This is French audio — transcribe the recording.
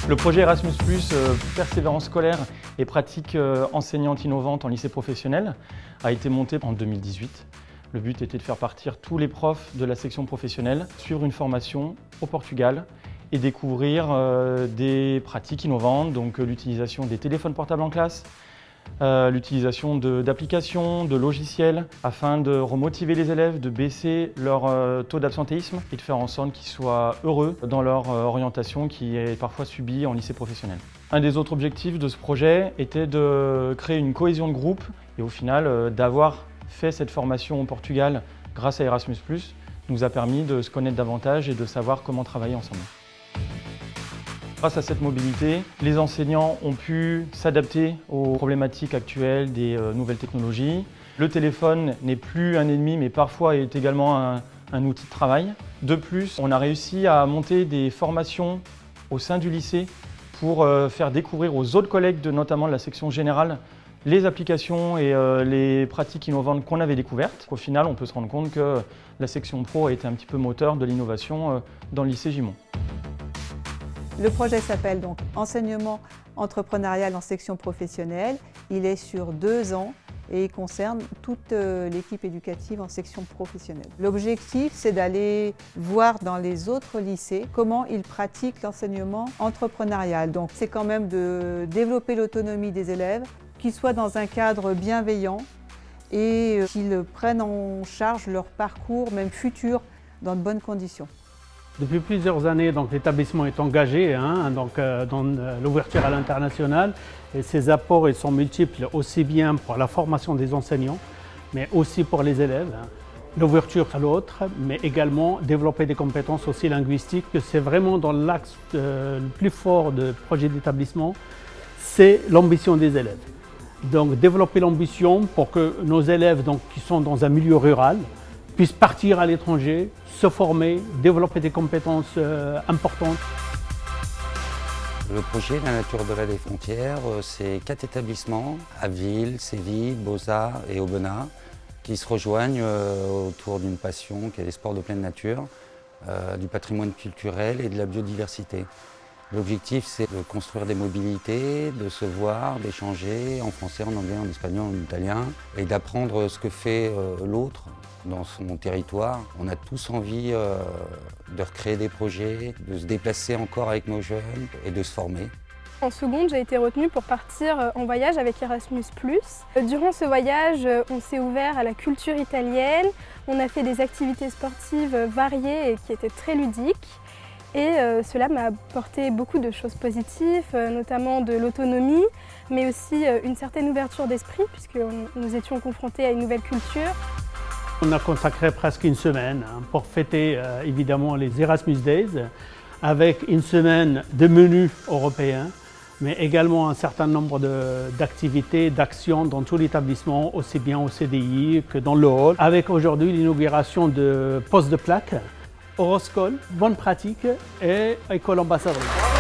Le projet Erasmus+, persévérance scolaire et pratique enseignante innovante en lycée professionnel, a été monté en 2018. Le but était de faire partir tous les profs de la section professionnelle, suivre une formation au Portugal et découvrir des pratiques innovantes, donc l'utilisation des téléphones portables en classe, l'utilisation d'applications, de logiciels, afin de remotiver les élèves, de baisser leur taux d'absentéisme et de faire en sorte qu'ils soient heureux dans leur orientation qui est parfois subie en lycée professionnel. Un des autres objectifs de ce projet était de créer une cohésion de groupe et au final d'avoir fait cette formation au Portugal grâce à Erasmus+, nous a permis de se connaître davantage et de savoir comment travailler ensemble. Grâce à cette mobilité, les enseignants ont pu s'adapter aux problématiques actuelles des nouvelles technologies. Le téléphone n'est plus un ennemi, mais parfois est également un outil de travail. De plus, on a réussi à monter des formations au sein du lycée pour faire découvrir aux autres collègues, notamment de la section générale, les applications et les pratiques innovantes qu'on avait découvertes. Au final, on peut se rendre compte que la section pro a été un petit peu moteur de l'innovation dans le lycée Gimont. Le projet s'appelle donc Enseignement entrepreneurial en section professionnelle. Il est sur 2 ans et il concerne toute l'équipe éducative en section professionnelle. L'objectif, c'est d'aller voir dans les autres lycées comment ils pratiquent l'enseignement entrepreneurial. Donc c'est quand même de développer l'autonomie des élèves, qu'ils soient dans un cadre bienveillant et qu'ils prennent en charge leur parcours, même futur, dans de bonnes conditions. Depuis plusieurs années, l'établissement est engagé dans l'ouverture à l'international et ses apports ils sont multiples, aussi bien pour la formation des enseignants, mais aussi pour les élèves. L'ouverture à l'autre, mais également développer des compétences aussi linguistiques. C'est vraiment dans l'axe le plus fort du projet d'établissement, c'est l'ambition des élèves. Donc développer l'ambition pour que nos élèves qui sont dans un milieu rural puissent partir à l'étranger, se former, développer des compétences importantes. Le projet La nature au-delà des frontières, c'est 4 établissements, Abbeville, Séville, Beaux-Arts et Aubenas, qui se rejoignent autour d'une passion qui est les sports de pleine nature, du patrimoine culturel et de la biodiversité. L'objectif, c'est de construire des mobilités, de se voir, d'échanger en français, en anglais, en espagnol, en italien, et d'apprendre ce que fait l'autre dans son territoire. On a tous envie de recréer des projets, de se déplacer encore avec nos jeunes et de se former. En seconde, j'ai été retenue pour partir en voyage avec Erasmus+. Durant ce voyage, on s'est ouvert à la culture italienne, on a fait des activités sportives variées et qui étaient très ludiques. Et cela m'a apporté beaucoup de choses positives, notamment de l'autonomie, mais aussi une certaine ouverture d'esprit, puisque nous étions confrontés à une nouvelle culture. On a consacré presque une semaine pour fêter évidemment les Erasmus Days, avec une semaine de menus européens, mais également un certain nombre d'activités, d'actions dans tout l'établissement, aussi bien au CDI que dans le hall, avec aujourd'hui l'inauguration de postes de plaques, Horoscole, Bonne Pratique et École Ambassadrice.